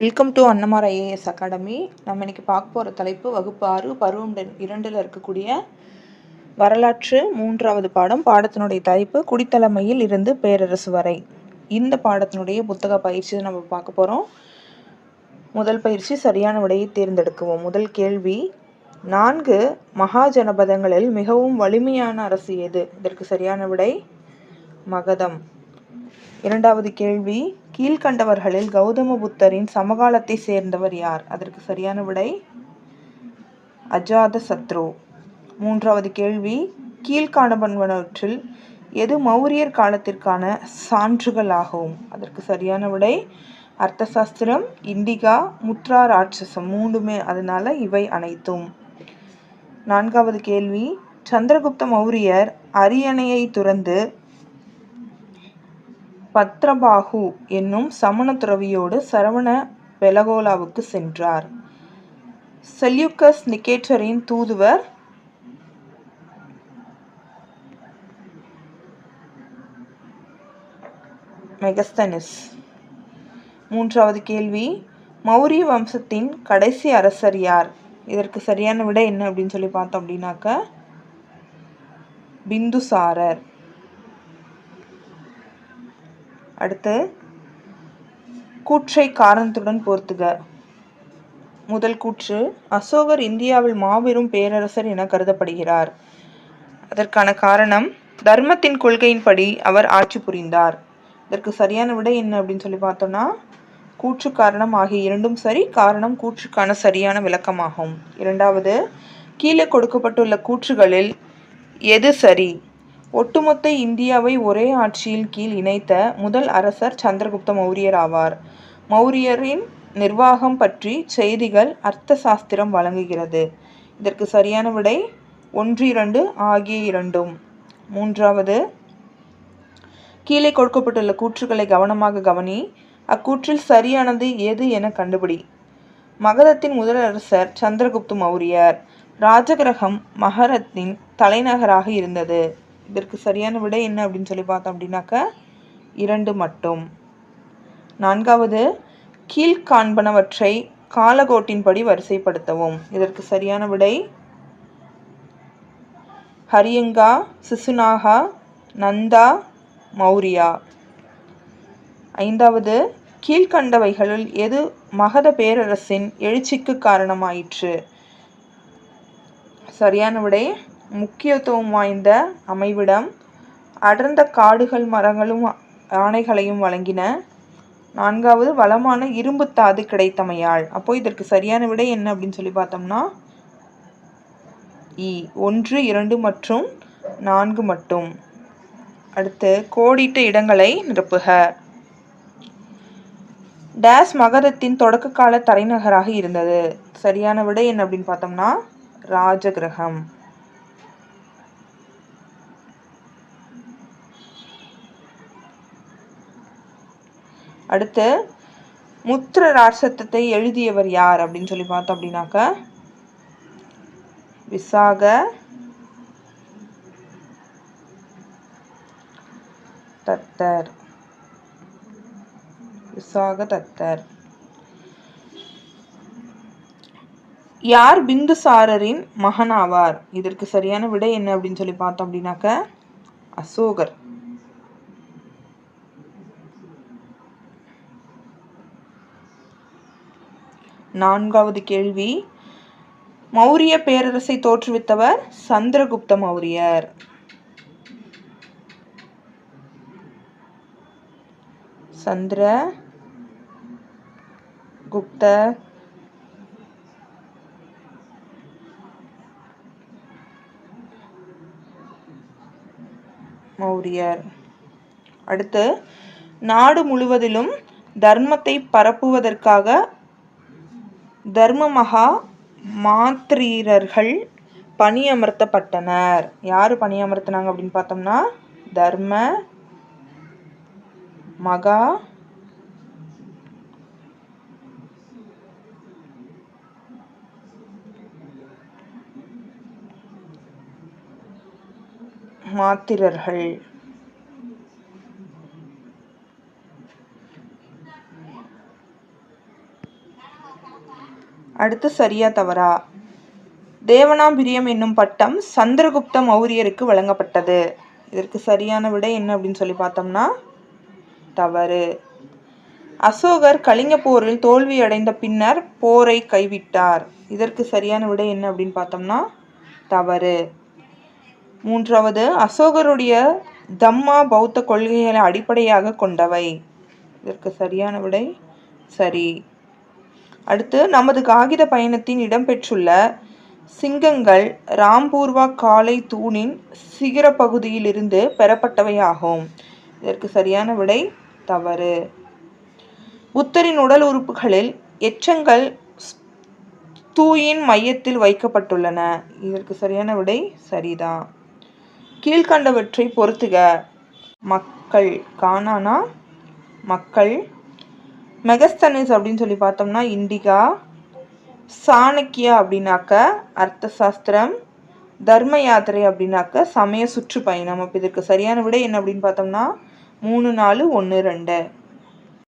Welcome to Annamar IAS academy. நம்ம இன்னைக்கு பார்க்க போகிற தலைப்பு வகுப்பு 6 பருவம் 2ல் இருக்கக்கூடிய வரலாற்று 3வது பாடம். பாடத்தினுடைய தலைப்பு குடித்தலைமையில் இருந்து பேரரசு வரை. இந்த பாடத்தினுடைய புத்தக பயிற்சி நம்ம பார்க்க போகிறோம். முதல் பயிற்சி சரியான விடையை தேர்ந்தெடுக்குவோம். முதல் கேள்வி, 4 மகாஜனபதங்களில் மிகவும் வலிமையான அரசு எது? இதற்கு சரியான விடை மகதம். இரண்டாவது கேள்வி, கீழ்கண்டவர்களில் கௌதம புத்தரின் சமகாலத்தை சேர்ந்தவர் யார்? அதற்கு சரியான விடை அஜாத சத்ரு. மூன்றாவது கேள்வி, கீழ்காணப்படுவனவற்றில் எது மௌரியர் காலத்திற்கான சான்றுகள் ஆகும்? அதற்கு சரியான விடை அர்த்தசாஸ்திரம், இண்டிகா, முத்ரா ராட்சசம். மூன்றுமே, அதனால இவை அனைத்தும். நான்காவது கேள்வி, சந்திரகுப்த மௌரியர் அரியணையை துறந்து பத்ரபாகு என்னும் சமண துறவியோடு சரவண பெலகோலாவுக்கு சென்றார். செல்யூக்கஸ் நிகேட்டரின் தூதுவர் மெகஸ்தனிஸ். மூன்றாவது கேள்வி, மௌரிய வம்சத்தின் கடைசி அரசர் யார்? இதற்கு சரியான விடை என்ன அப்படின்னு சொல்லி பார்த்தோம் அப்படின்னாக்க பிந்துசாரர். அடுத்து, கூற்றை காரணத்துடன் பொருத்துக. முதல் கூற்று, அசோகர் இந்தியாவில் மாபெரும் பேரரசர் என கருதப்படுகிறார். அதற்கான காரணம், தர்மத்தின் கொள்கையின்படி அவர் ஆட்சி புரிந்தார். இதற்கு சரியான விடை என்ன அப்படின்னு சொல்லி பார்த்தோம்னா கூற்று காரணம் ஆகிய இரண்டும் சரி. காரணம் கூற்றுக்கான சரியான விளக்கமாகும். இரண்டாவது, கீழே கொடுக்கப்பட்டுள்ள கூற்றுகளில் எது சரி? ஒட்டுமொத்த இந்தியாவை ஒரே ஆட்சியில் கீழ் இணைத்த முதல் அரசர் சந்திரகுப்த மௌரியர் ஆவார். மௌரியரின் நிர்வாகம் பற்றி செய்திகள் அர்த்த சாஸ்திரம் வழங்குகிறது. இதற்கு சரியான விடை 1, 2 ஆகிய இரண்டும். மூன்றாவது, கீழே கொடுக்கப்பட்டுள்ள கூற்றுகளை கவனமாக கவனி. அக்கூற்றில் சரியானது எது என கண்டுபிடி. மகதத்தின் முதல் அரசர் சந்திரகுப்த மௌரியர். ராஜகிரகம் மகரத்தின் தலைநகராக இருந்தது. இதற்கு சரியான விடை என்ன அப்படின்னு சொல்லி பார்த்தோம் அப்படின்னாக்க 2 மட்டும். நான்காவது, கீழ்காண்பனவற்றை காலகோட்டின்படி வரிசைப்படுத்தவும். இதற்கு சரியான விடை ஹரியங்கா, சிசுநாகா, நந்தா, மௌரியா. ஐந்தாவது, கீழ்கண்டவைகளில் எது மகத பேரரசின் எழுச்சிக்கு காரணமாயிற்று? சரியான விடை முக்கியத்துவம் வாய்ந்த அமைவிடம், அடர்ந்த காடுகள் மரங்களும் யானைகளையும் வழங்கின. நான்காவது, வளமான இரும்பு தாது கிடைத்தமையால். அப்போ இதற்கு சரியான விடை என்ன அப்படின்னு சொல்லி பார்த்தோம்னா 1, 2 மற்றும் 4 மட்டும். அடுத்து, கோடிட்ட இடங்களை நிரப்புக. டேஸ் மகதத்தின் தொடக்க கால தலைநகராக இருந்தது. சரியான விடை என்ன அப்படின்னு பார்த்தோம்னா ராஜகிரகம். அடுத்து, முத்ர ராட்சசத்தை எழுதியவர் யார் அப்படின்னு சொல்லி பார்த்தோம் அப்படின்னாக்க விசாக தத்தர். யார் பிந்துசாரரின் மகனாவார்? இதற்கு சரியான விடை என்ன அப்படின்னு சொல்லி பார்த்தோம் அப்படின்னாக்க அசோகர். நான்காவது கேள்வி, மௌரிய பேரரசை தோற்றுவித்தவர் சந்திரகுப்த மௌரியர். சந்திரகுப்த மௌரியர். அடுத்து, நாடு முழுவதிலும் தர்மத்தை பரப்புவதற்காக தர்ம மகா மாத்திரர்கள் பணியமர்த்தப்பட்டனர். யாரு பணியமர்த்தினாங்க அப்படின்னு பார்த்தோம்னா தர்ம மகா மாத்திரர்கள். அடுத்து சரியா தவறா? தேவனாம்பிரியம் என்னும் பட்டம் சந்திரகுப்த மௌரியருக்கு வழங்கப்பட்டது. இதற்கு சரியான விடை என்ன அப்படின்னு சொல்லி பார்த்தோம்னா தவறு. அசோகர் கலிங்க போரில் தோல்வி அடைந்த பின்னர் போரை கைவிட்டார். இதற்கு சரியான விடை என்ன அப்படின்னு பார்த்தோம்னா தவறு. மூன்றாவது, அசோகருடைய தம்மா பௌத்த கொள்கைகளை அடிப்படையாக கொண்டவை. இதற்கு சரியான விடை சரி. அடுத்து, நமது காகித பயணத்தின் இடம்பெற்றுள்ள சிங்கங்கள் ராம்பூர்வா காலை தூணின் சிகர பகுதியிலிருந்து பெறப்பட்டவையாகும். இதற்கு சரியான விடை தவறு. புத்தரின் உடல் உறுப்புகளில் எச்சங்கள் தூயின் மையத்தில் வைக்கப்பட்டுள்ளன. இதற்கு சரியான விடை சரிதான். கீழ்கண்டவற்றை பொறுத்துக. மக்கள், கானானா மக்கள். மெகஸ்தனிஸ் அப்படின்னு சொல்லி பார்த்தோம்னா இண்டிகா. சாணக்கியா அப்படின்னாக்க அர்த்த சாஸ்திரம். தர்ம யாத்திரை அப்படின்னாக்க சமய சுற்றுப்பயணம். அப்போ இதற்கு சரியான விடை என்ன அப்படின்னு பார்த்தோம்னா 3, 4, 1, 2.